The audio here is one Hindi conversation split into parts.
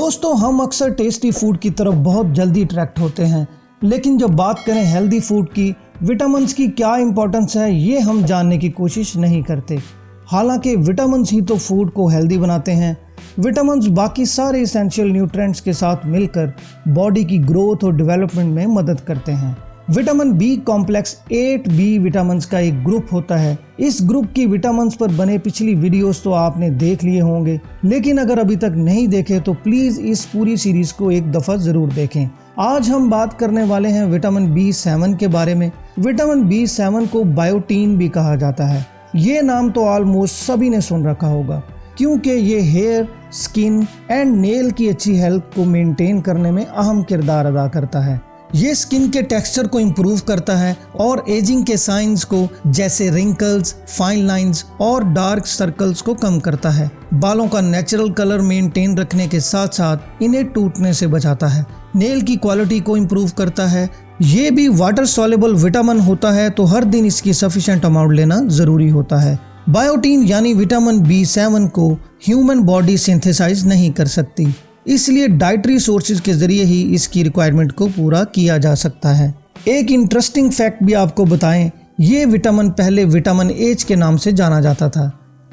दोस्तों, हम अक्सर टेस्टी फूड की तरफ बहुत जल्दी अट्रैक्ट होते हैं, लेकिन जब बात करें हेल्दी फूड की, विटामिन्स की क्या इंपॉर्टेंस है ये हम जानने की कोशिश नहीं करते। हालांकि विटामिन्स ही तो फूड को हेल्दी बनाते हैं। विटामिन्स बाकी सारे इसेंशियल न्यूट्रिएंट्स के साथ मिलकर बॉडी की ग्रोथ और डेवलपमेंट में मदद करते हैं। Vitamin B complex 8B vitamins का एक ग्रुप होता है। इस ग्रुप की विटामिन्स पर बने पिछली वीडियोस तो आपने देख लिए होंगे, लेकिन अगर अभी तक नहीं देखे तो प्लीज इस पूरी सीरीज को एक दफा जरूर देखें। आज हम बात करने वाले हैं विटामिन B7 के बारे में। विटामिन B7 को बायोटीन भी कहा जाता है। ये नाम तो ऑलमोस्ट सभी ने सुन रखा होगा, क्योंकि ये हेयर, स्किन एंड नेल की अच्छी हेल्थ को मेंटेन करने में अहम किरदार अदा करता है। ये स्किन के टेक्सचर को इम्प्रूव करता है और एजिंग के साइंस को जैसे रिंकल्स, फाइन लाइंस और डार्क सर्कल्स को कम करता है। बालों का नेचुरल कलर मेंटेन रखने के साथ साथ इन्हें टूटने से बचाता है। नेल की क्वालिटी को इम्प्रूव करता है। ये भी वाटर सॉल्युबल विटामिन होता है, तो हर दिन इसकी सफिशिएंट अमाउंट लेना जरूरी होता है। बायोटीन यानी विटामिन B7 को ह्यूमन बॉडी सिंथेसाइज नहीं कर सकती, इसलिए डाइटरी सोर्सेज के जरिए ही इसकी रिक्वायरमेंट को पूरा किया जा सकता है। एक इंटरेस्टिंग फैक्ट भी आपको बताएं, ये विटामिन पहले विटामिन H के नाम से जाना जाता था।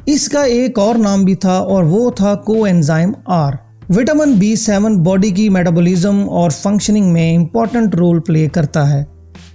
इसका एक और नाम भी था और वो था coenzyme R। Vitamin B7 body की मेटाबॉलिज्म और फंक्शनिंग में इंपॉर्टेंट रोल प्ले करता है,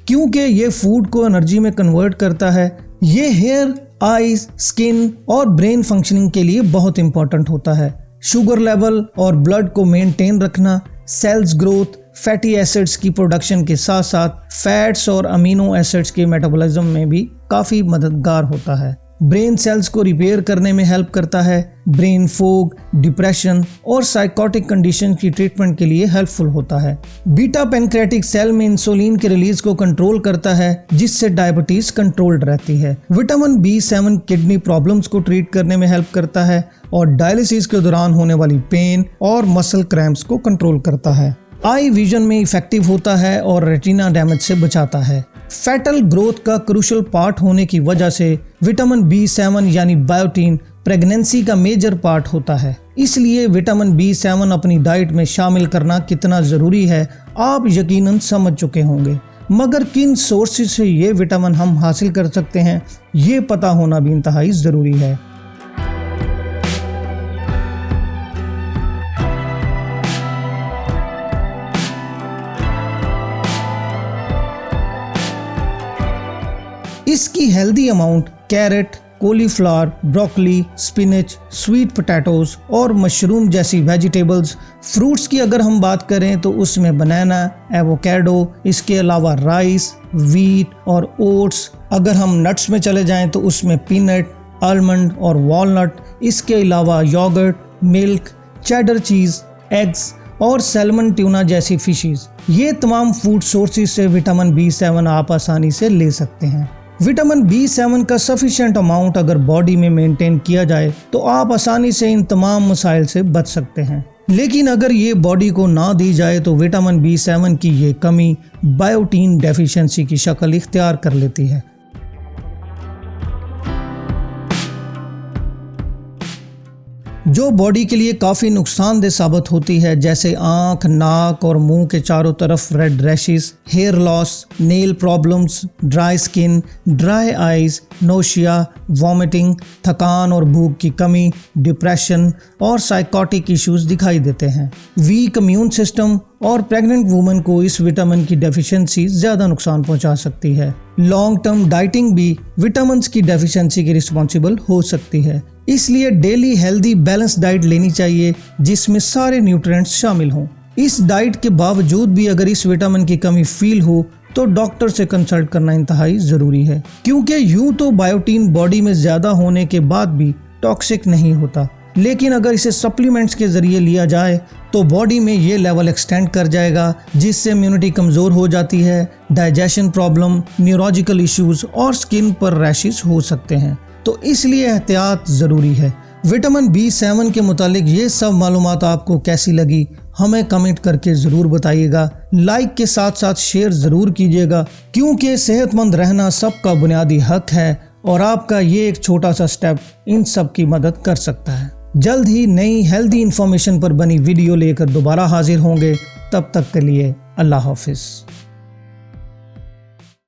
क्योंकि ये फूड को एनर्जी में कन्वर्ट करता है। ये हेयर, आईज, स्किन और ब्रेन फंक्शनिंग के लिए बहुत इंपॉर्टेंट होता है। शुगर लेवल और ब्लड को मेंटेन रखना, सेल्स ग्रोथ, फैटी एसिड्स की प्रोडक्शन के साथ साथ फैट्स और अमीनो एसिड्स के मेटाबॉलिज्म में भी काफ़ी मददगार होता है। ब्रेन सेल्स को रिपेयर करने में हेल्प करता है। ब्रेन फोग, डिप्रेशन और साइकोटिक कंडीशन की ट्रीटमेंट के लिए हेल्पफुल होता है। बीटा पैनक्रियाटिक सेल में इंसुलिन के रिलीज को कंट्रोल करता है, जिससे डायबिटीज कंट्रोल्ड रहती है। विटामिन B7 किडनी प्रॉब्लम्स को ट्रीट करने में हेल्प करता है और डायलिसिस के दौरान होने वाली पेन और मसल क्रैम्प्स को कंट्रोल करता है। आई विजन में इफेक्टिव होता है और रेटिना डैमेज से बचाता है। फैटल ग्रोथ का क्रूशियल पार्ट होने की वजह से विटामिन B7 यानी बायोटीन प्रेगनेंसी का मेजर पार्ट होता है। इसलिए विटामिन B7 अपनी डाइट में शामिल करना कितना ज़रूरी है आप यकीनन समझ चुके होंगे, मगर किन सोर्सेज से ये विटामिन हम हासिल कर सकते हैं ये पता होना भी इंतहाई ज़रूरी है। इसकी healthy amount carrot, cauliflower, broccoli, spinach, sweet potatoes और मशरूम जैसी वेजिटेबल्स। फ्रूट्स की अगर हम बात करें तो उसमें बनाना, एवोकेडो, इसके अलावा राइस, वीट और ओट्स। अगर हम नट्स में चले जाएं तो उसमें पीनट, आलमंड और वॉलनट। इसके अलावा yogurt, milk, cheddar cheese, eggs और सैल्मन ट्यूना जैसी फिशेस। ये तमाम फूड सोर्सेज से विटामिन B7 आप आसानी से ले सकते हैं। विटामिन B7 का सफिशिएंट अमाउंट अगर बॉडी में मेंटेन किया जाए तो आप आसानी से इन तमाम मसाइल से बच सकते हैं। लेकिन अगर ये बॉडी को ना दी जाए तो विटामिन B7 की ये कमी बायोटीन डेफिशिएंसी की शक्ल इख्तियार कर लेती है। जो बॉडी के लिए काफ़ी नुकसानदेह साबित होती है, जैसे आँख, नाक और मुंह के चारों तरफ red rashes, hair loss, nail problems, dry skin, dry eyes, nausea, vomiting, थकान और भूख की कमी, डिप्रेशन और साइकोटिक इश्यूज दिखाई देते हैं। वीक इम्यून सिस्टम और प्रेग्नेंट वुमेन को इस विटामिन की डेफिशिएंसी ज़्यादा नुकसान पहुंचा सकती है। लॉन्ग टर्म डाइटिंग भी विटामिन की डेफिशिएंसी की रिस्पॉन्सिबल हो सकती है। इसलिए डेली हेल्दी बैलेंस डाइट लेनी चाहिए जिसमें सारे न्यूट्रिएंट्स शामिल हों। इस डाइट के बावजूद भी अगर इस विटामिन की कमी फील हो तो डॉक्टर से कंसल्ट करना इंतहाई ज़रूरी है, क्योंकि यूं तो बायोटीन बॉडी में ज़्यादा होने के बाद भी टॉक्सिक नहीं होता, लेकिन अगर इसे सप्लीमेंट्स के ज़रिए लिया जाए तो बॉडी में ये लेवल एक्सटेंड कर जाएगा, जिससे इम्यूनिटी कमज़ोर हो जाती है, डाइजेशन प्रॉब्लम, न्यूरोलॉजिकल इश्यूज़ और स्किन पर रैशेस हो सकते हैं। तो इसलिए एहतियात ज़रूरी है। विटामिन B7 के मुतालिक ये सब मालूमात आपको कैसी लगी हमें कमेंट करके ज़रूर बताइएगा। लाइक के साथ साथ शेयर ज़रूर कीजिएगा, क्योंकि सेहतमंद रहना सबका बुनियादी हक है और आपका ये एक छोटा सा स्टेप इन सब की मदद कर सकता है। जल्द ही नई हेल्दी इन्फॉर्मेशन पर बनी वीडियो लेकर दोबारा हाजिर होंगे। तब तक के लिए अल्लाह हाफिज़।